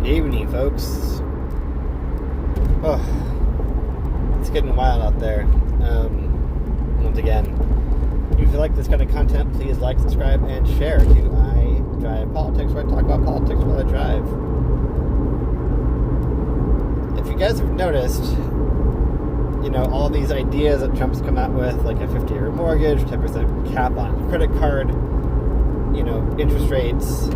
Evening, folks. Oh, it's getting wild out there. Once again, if you like this kind of content, please like, subscribe, and share to I Drive Politics, where I talk about politics while I drive. If you guys have noticed, all these ideas that Trump's come out with, like a 50-year mortgage, 10% cap on credit card, interest rates,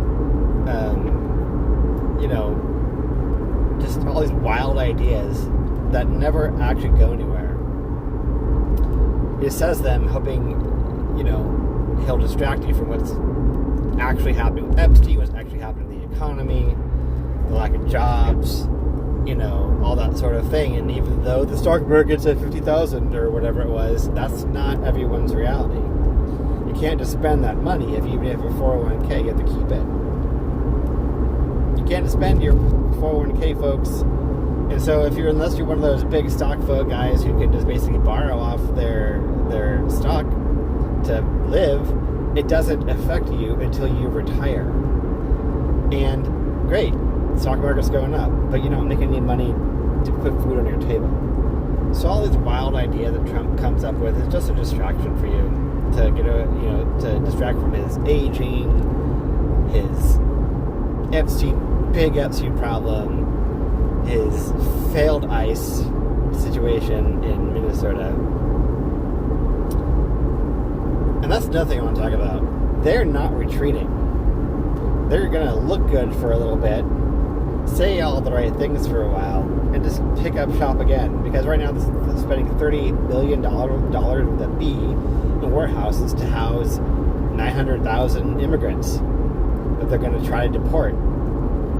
just all these wild ideas that never actually go anywhere. He says them hoping, he'll distract you from what's actually happening with Epstein, what's actually happening in the economy, the lack of jobs, all that sort of thing. And even though the stock market's at 50,000 or whatever it was, that's not everyone's reality. You can't just spend that money. Even if your 401k, you have to keep it. You can't spend your 401k, folks. And so unless you're one of those big stock folk guys who can just basically borrow off their stock to live, it doesn't affect you until you retire. And great, the stock market's going up, but you don't make any money to put food on your table. So all this wild idea that Trump comes up with is just a distraction for you to to distract from his aging, his big Epstein problem, his failed ICE situation in Minnesota. And that's another thing I want to talk about. They're not retreating. They're going to look good for a little bit, say all the right things for a while, and just pick up shop again. Because right now they're spending $30 billion with a B in warehouses to house 900,000 immigrants that they're going to try to deport.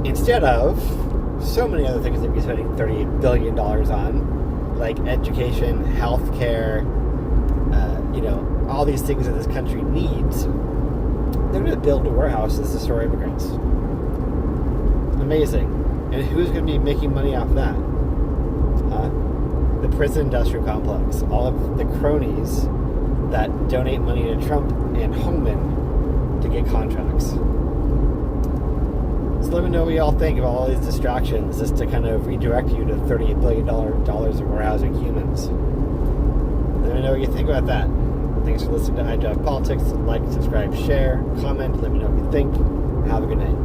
Instead of so many other things they'd be spending $30 billion on, like education, healthcare, all these things that this country needs. They're going to build warehouses to store immigrants. Amazing. And who's going to be making money off that? The prison industrial complex. All of the cronies that donate money to Trump and Homan to get contracts. So let me know what you all think of all these distractions, just to kind of redirect you to $38 billion of warehousing humans. Let me know what you think about that. Thanks for listening to I Drive Politics. Like, subscribe, share, comment. Let me know what you think. Have a good night.